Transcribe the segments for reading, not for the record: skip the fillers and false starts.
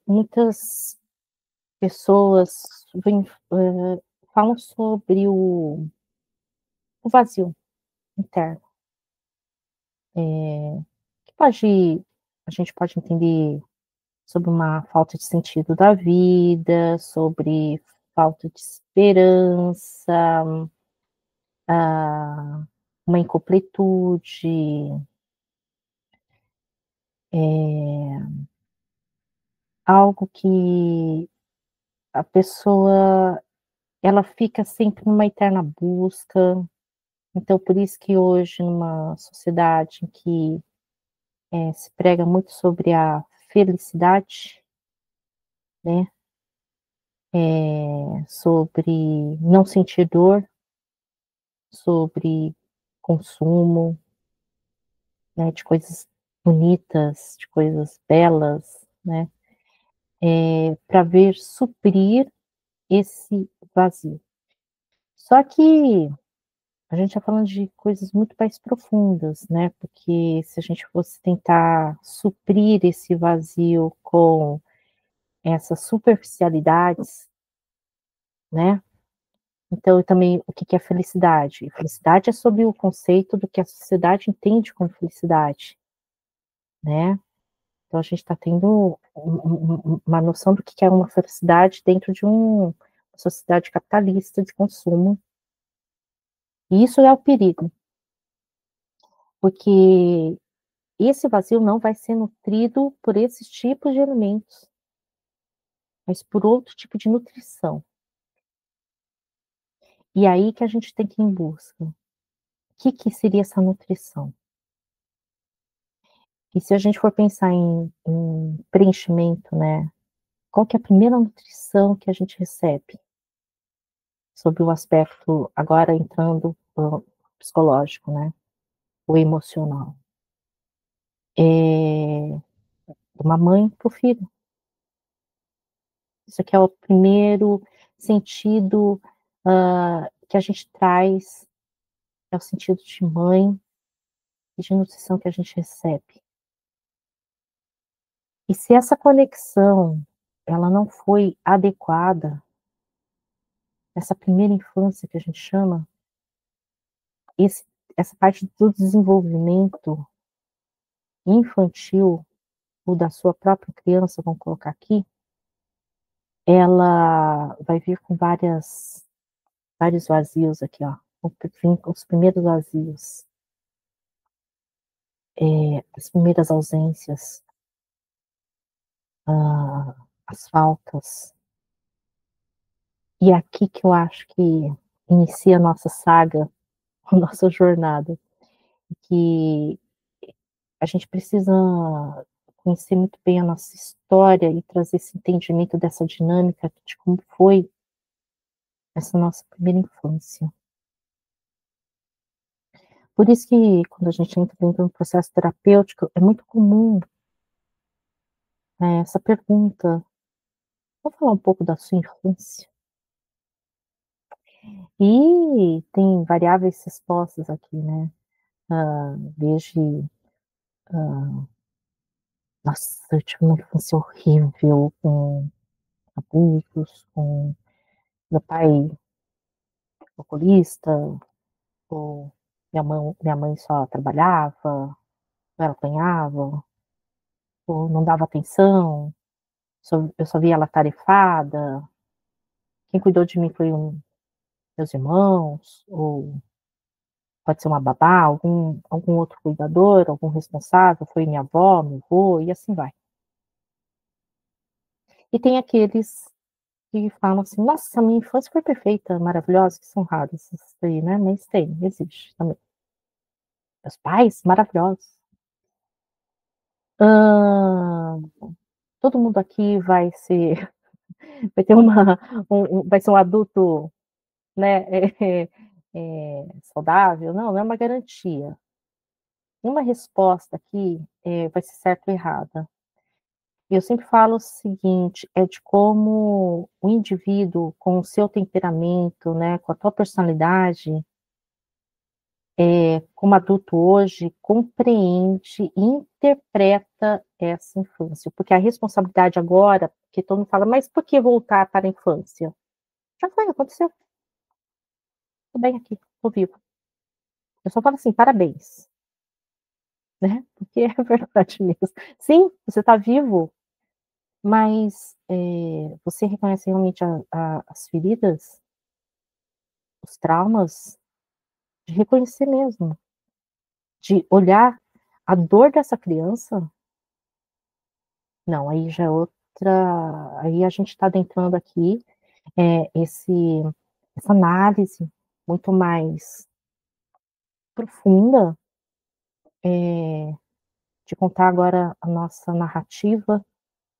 Muitas pessoas falam sobre o vazio interno, que a gente pode entender sobre uma falta de sentido da vida, sobre falta de esperança, ah, uma incompletude, algo que a pessoa ela fica sempre numa eterna busca. Então, por isso que hoje, numa sociedade em que se prega muito sobre a felicidade, né? Sobre não sentir dor, sobre consumo, né, de coisas bonitas, de coisas belas, né, para ver suprir esse vazio. Só que a gente está falando de coisas muito mais profundas, né, porque se a gente fosse tentar suprir esse vazio com essas superficialidades, né, então também o que que é felicidade? Felicidade é sobre o conceito do que a sociedade entende como felicidade, né. Então a gente está tendo uma noção do que é uma felicidade dentro de uma sociedade capitalista de consumo, e isso é o perigo, porque esse vazio não vai ser nutrido por esses tipos de alimentos, mas por outro tipo de nutrição. E aí que a gente tem que ir em busca. O que que seria essa nutrição? E se a gente for pensar em preenchimento, né, qual que é a primeira nutrição que a gente recebe? Sobre o aspecto agora entrando no psicológico, né, o emocional. De uma mãe para o filho. Isso aqui é o primeiro sentido, que a gente traz, é o sentido de mãe e de nutrição que a gente recebe. E se essa conexão, ela não foi adequada, essa primeira infância que a gente chama, esse essa parte do desenvolvimento infantil, ou da sua própria criança, vamos colocar aqui, ela vai vir com vários vazios aqui, ó. Vão vir com os primeiros vazios, as primeiras ausências, ah, as faltas. E é aqui que eu acho que inicia a nossa saga, a nossa jornada, que a gente precisa conhecer muito bem a nossa história e trazer esse entendimento dessa dinâmica de como foi essa nossa primeira infância. Por isso que quando a gente entra dentro de um processo terapêutico, é muito comum, essa pergunta: "Vamos falar um pouco da sua infância?". E tem variáveis respostas aqui, né, desde, "Nossa, eu tive uma infância horrível, com abusos, com meu pai alcoolista", ou "Minha mãe só trabalhava, ou ela apanhava, ou não dava atenção, eu só via ela tarefada, quem cuidou de mim foi meus irmãos", ou pode ser uma babá, algum outro cuidador, algum responsável, foi minha avó, meu avô, e assim vai. E tem aqueles que falam assim: "Nossa, minha infância foi perfeita, maravilhosa", que são raros esses aí, né, mas tem, existe também. Meus pais maravilhosos. Hã, todo mundo aqui vai ser vai ter vai ser um adulto, né, saudável? Não, não é uma garantia. Uma resposta aqui, vai ser certa ou errada. Eu sempre falo o seguinte, é de como o indivíduo, com o seu temperamento, né, com a tua personalidade, como adulto hoje, compreende e interpreta essa infância, porque a responsabilidade agora, porque todo mundo fala: "Mas por que voltar para a infância?". Já foi, aconteceu, tô bem aqui, tô vivo. Eu só falo assim: "Parabéns", né, porque é verdade mesmo. Sim, você está vivo, mas, você reconhece realmente a as feridas, os traumas, de reconhecer mesmo, de olhar a dor dessa criança. Não, aí já é outra, aí a gente está adentrando aqui, esse essa análise muito mais profunda, de contar agora a nossa narrativa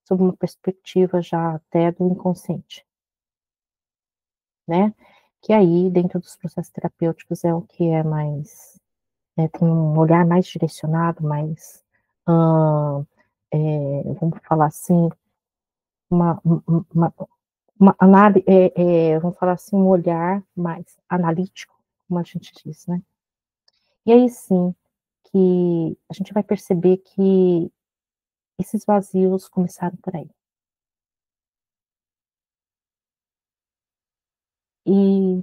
sob uma perspectiva já até do inconsciente, né. Que aí dentro dos processos terapêuticos é o que é mais, tem um olhar mais direcionado, mais, hã, vamos falar assim, uma uma vamos falar assim, um olhar mais analítico, como a gente diz, né. E aí sim, que a gente vai perceber que esses vazios começaram por aí. E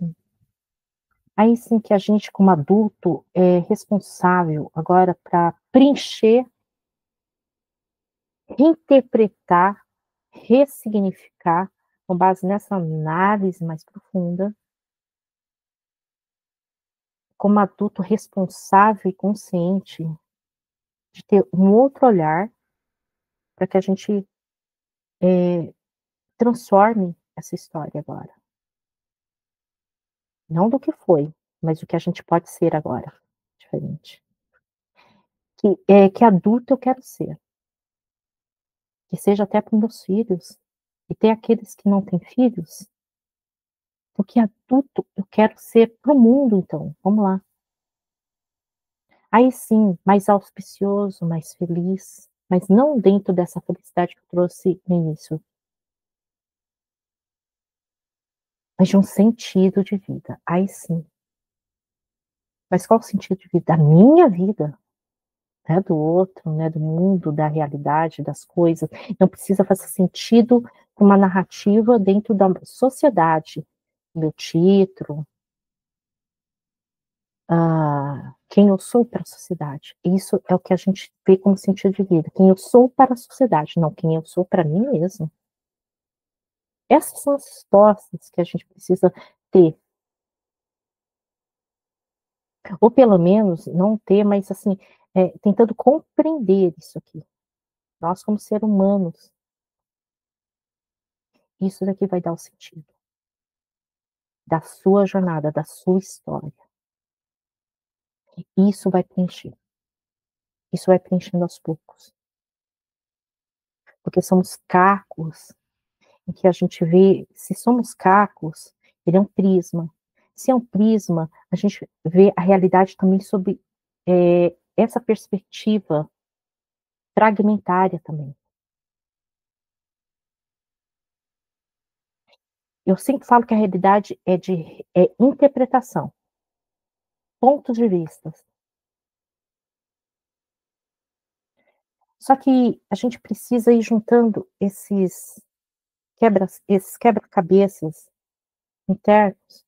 aí sim que a gente como adulto é responsável agora para preencher, reinterpretar, ressignificar, com base nessa análise mais profunda, como adulto responsável e consciente de ter um outro olhar para que a gente, transforme essa história agora. Não do que foi, mas o que a gente pode ser agora, diferente. Que adulto eu quero ser, que seja até para os meus filhos, e tem aqueles que não têm filhos, então que adulto eu quero ser para o mundo então, vamos lá. Aí sim, mais auspicioso, mais feliz, mas não dentro dessa felicidade que eu trouxe no início, mas de um sentido de vida, aí sim. Mas qual o sentido de vida? Da minha vida. Né, do outro, né, do mundo, da realidade, das coisas. Não precisa fazer sentido com uma narrativa dentro da sociedade. Meu título, quem eu sou para a sociedade. Isso é o que a gente vê como sentido de vida. Quem eu sou para a sociedade, não quem eu sou para mim mesmo. Essas são as respostas que a gente precisa ter, ou pelo menos não ter, mas assim, tentando compreender isso aqui. Nós como seres humanos, isso daqui vai dar o sentido da sua jornada, da sua história. Isso vai preencher, isso vai preenchendo aos poucos, porque somos cacos em que a gente vê, se somos cacos, ele é um prisma. Se é um prisma, a gente vê a realidade também sob, essa perspectiva fragmentária também. Eu sempre falo que a realidade é interpretação, pontos de vistas. Só que a gente precisa ir juntando esses quebra-cabeças internos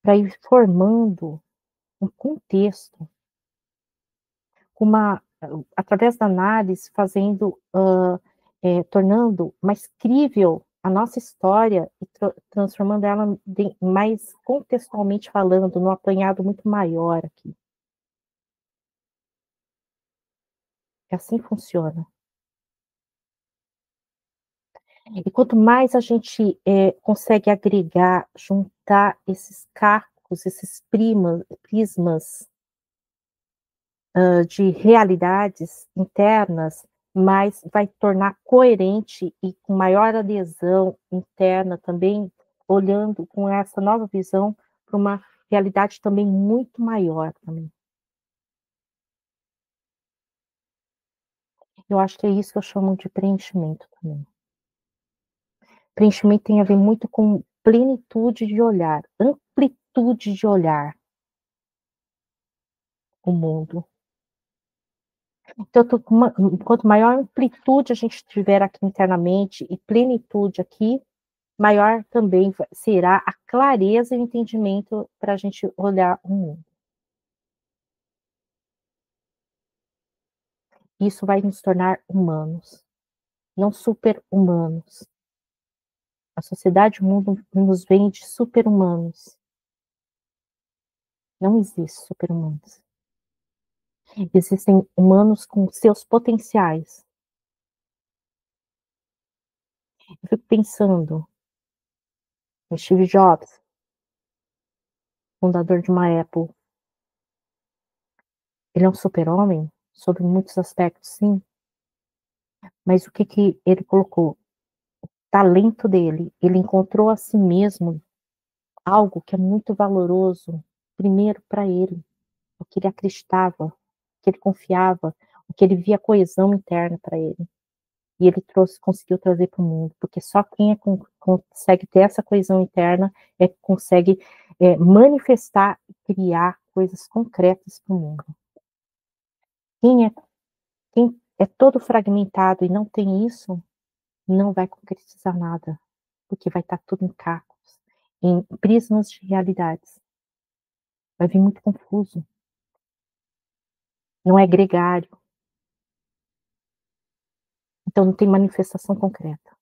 para ir formando um contexto, uma através da análise fazendo, tornando mais crível a nossa história e transformando ela mais contextualmente falando, num apanhado muito maior aqui. É assim que funciona. E quanto mais a gente, consegue agregar, juntar esses cacos, esses prismas de realidades internas, mais vai tornar coerente e com maior adesão interna também, olhando com essa nova visão para uma realidade também muito maior também. Eu acho que é isso que eu chamo de preenchimento também. Preenchimento tem a ver muito com plenitude de olhar, amplitude de olhar o mundo. Então eu tô com uma quanto maior amplitude a gente tiver aqui internamente e plenitude aqui, maior também será a clareza e o entendimento para a gente olhar o mundo. Isso vai nos tornar humanos, não super-humanos. A sociedade, o mundo nos vende super-humanos. Não existe super-humanos. Existem humanos com seus potenciais. Eu fico pensando no Steve Jobs, fundador de uma Apple. Ele é um super-homem? Sobre muitos aspectos, sim. Mas o que que ele colocou? Talento dele. Ele encontrou a si mesmo algo que é muito valoroso, primeiro para ele, o que ele acreditava, o que ele confiava, o que ele via coesão interna para ele. E ele conseguiu trazer para o mundo, porque só quem consegue ter essa coesão interna é que consegue manifestar e criar coisas concretas para o mundo. Quem é, quem é todo fragmentado e não tem isso, não vai concretizar nada, porque vai estar tudo em cacos, em prismas de realidades. Vai vir muito confuso. Não é gregário. Então não tem manifestação concreta.